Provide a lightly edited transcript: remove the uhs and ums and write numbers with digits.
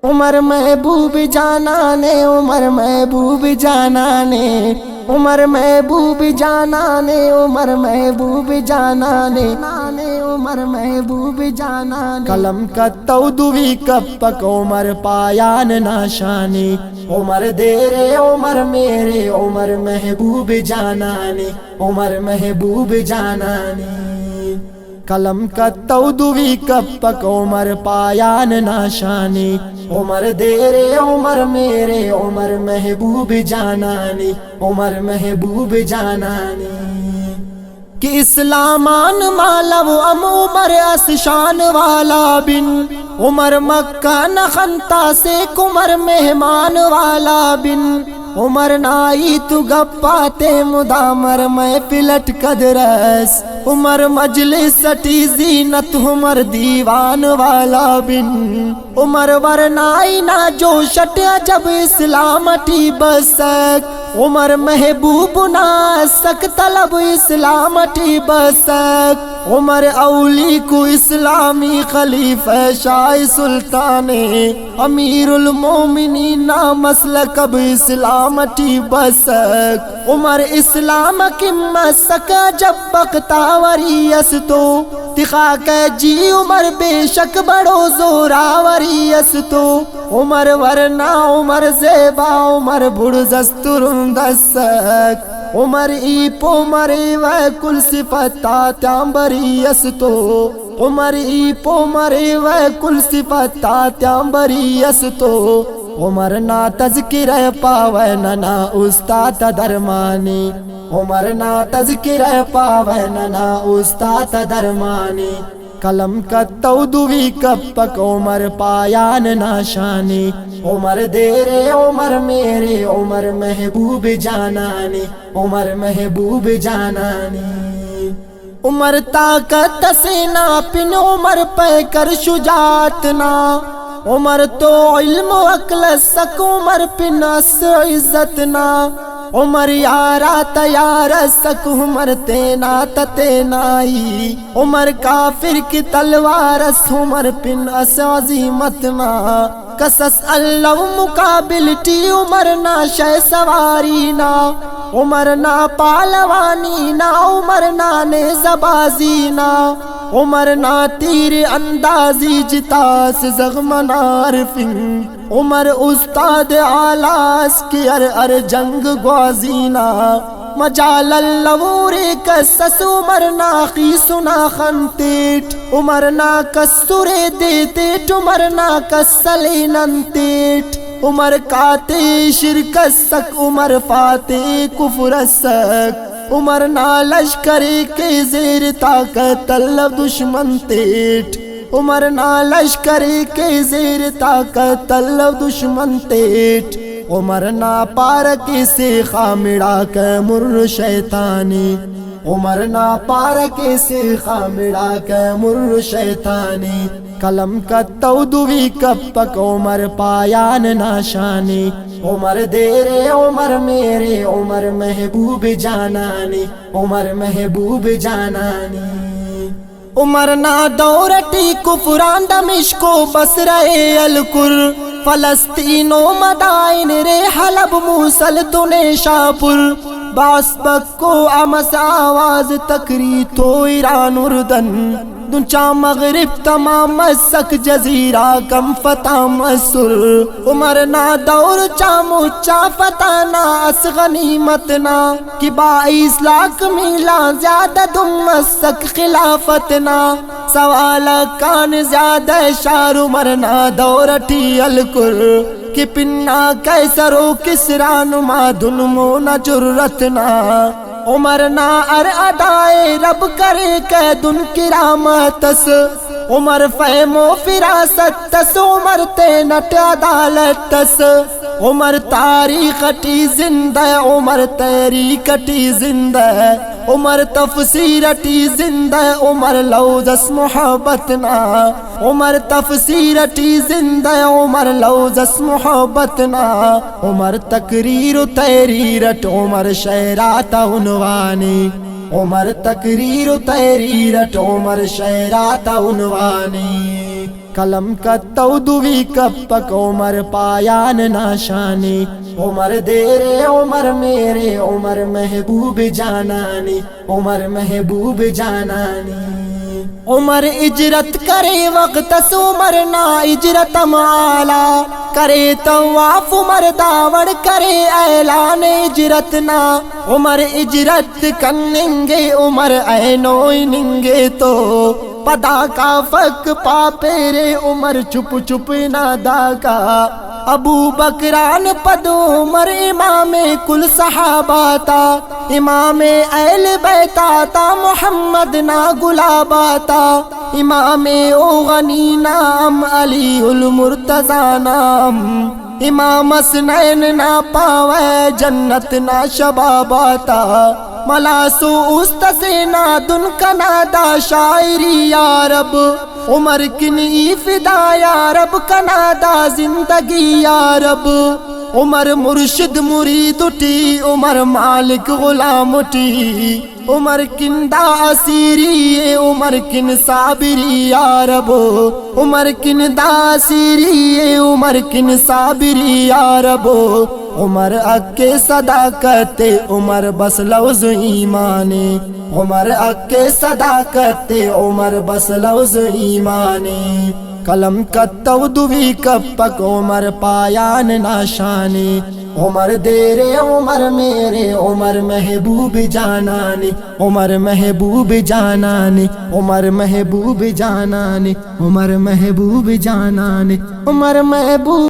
عمر محبوب جانا نے، عمر محبوب جانا نے، عمر محبوب جانا نے، عمر محبوب جانا نے، عمر محبوب جانا نے، قلم کا تودوی کپک عمر پایان ناشانی، عمر دیرے عمر میرے عمر محبوب جانا نے، عمر محبوب جانا نے، قلم کا تودوی کپک عمر پایان ناشانی، عمر دیرے عمر میرے عمر محبوب جانانی، عمر محبوب جانانی، کہ اسلامان مالو ام عمر اس شان والا بن، عمر مکہ نخنتا سے کمر مہمان والا بن، عمر نائی تو گپاتے مدامر میں پلٹ قدرس، عمر مجلس سٹی زینت عمر دیوان والا بن، عمر ورنائی نا جو شٹ جب اسلامٹی بسک، عمر محبوب ناسک طلب اسلامٹی بسک، عمر اولی کو اسلامی خلیفہ شاہ سلطان امیر المومنین نا مسلک اب اسلامٹی بسک، عمر اسلام کی مسک جب بختاوری اس تو تخا کے جی عمر بے شک بڑو زوراوری اس تو، عمر ورنہ عمر زیبا عمر بڑزسترم دسک، عمر ای پو مرے و کل صفتا تیامبری اس تو، عمر ای پو مرے و کل صفتا تیامبری اس تو، عمر نا تذکر پاوے نا استاد درمانی، عمر نا تذکر پاوے نا استاد درمانی، قلم کا تودوی کپک عمر پایان ناشانی، عمر دیرے عمر میرے عمر محبوب جانانی، عمر محبوب جانانی، عمر طاقت سے نا پن عمر پہ کر شجاعت نا، عمر تو علم و عقل سک عمر پن اس عزت نا، عمر یارا تیار سک عمر تینا تتینائی، عمر کافر کی تلوار اس عمر پن اس عظیمت نا، قصص اللہ مقابل ٹی عمر نا شہ سواری نا، عمر نا پالوانی نا عمر نا نیزبازی نا، عمر نا تیر اندازی جتاس زغمن عارفین، عمر استاد آلاس کی ار جنگ گوازینا، مجال اللور قصص عمر نا خیسنا خنتیٹ، عمر نا کسرے دیتیٹ عمر نا کسلے ننتیٹ، عمر کاتے شرک سک عمر فاتح کفر سک، عمر نا لشکر کے زیر طاقت طلب دشمن تیٹ، عمر نا لشکر کے زیر طاقت طلب دشمن تیٹ، عمر نا پارک سے خامڑا کے مر شیطانی، عمر نا پارک سے خامڑا کے مر شیطانی، قلم کا تودوی کپک عمر پایان ناشانی، عمر دیرے عمر میرے عمر محبوب جانانی، عمر محبوب جانانی، عمر نا دورٹی کفران دمشق و بصرہ الکر، فلسطین و مدائن رے حلب موصل تو نیشاپور، باس بکو امس آواز تکری تو ایران اردن، دنچا مغرب تمام مسک جزیرہ کم فتح مصر، عمر نا دور چامو چا فتح نا اس غنیمت نا، کہ 22 لاکھ میلا زیادہ دم مسک خلافت نا، سوال کان زیادہ شار عمر نا دورٹی الکر، کہ پنا کیسرو کسرا نما دنمو نا جرت نا، عمر نا ار ادائے رب کرے کہ دن کرامت تس، عمر فہم و فراست تس، عمر تینٹ عدالت تس، عمر تاریخ ٹی زندہ، عمر تحریک ٹی زندہ، عمر تفسیر ٹی زندہ، عمر لوزس محبت نا، عمر تفسیر ٹی زندہ، عمر لوزس محبت نا، عمر تقریر و تحریرت عمر شعرات عنوانی، عمر تقریر و تحریرت عمر شعرات عنوانی، قلم کتو دوی کپک عمر پایان ناشانی عمر دیرے عمر میرے عمر محبوب جانانی عمر محبوب جانانی عمر اجرت کرے وقت عمر نا اجرت معالا کرے طواف عمر داوڑ کرے اعلان اجرت نا عمر اجرت کننگے عمر اینوئی ننگے تو پدا کا فک پاپیرے عمر چپ چپ نادا کا ابو بکران پد عمر امام کل صحابہ تا امام اہل بیتا تا محمد نا گلابا تا امام او غنی نام علی المرتضی نام امام حسنین نا پاوے جنت نا شباباتا ملاسو استسینا دن کنادا شاعری یا رب عمر کنی فدا یا رب کنادا زندگی یا رب عمر مرشد مرید اٹھی عمر مالک غلام اٹھی عمر کندہ اسیری عمر کن صابری یا رب عمر کن داسیری عمر کن صابری یا رب عمر اکے صداقت عمر بس لوز ایمانے عمر اکے صداقت عمر بس لوز ایمانے قلم کتو دوی کپک عمر پایان ناشانی عمر دیرے عمر میرے عمر محبوب جانانی عمر محبوب جانانی عمر محبوب جانانی عمر محبوب جانانی عمر محبوب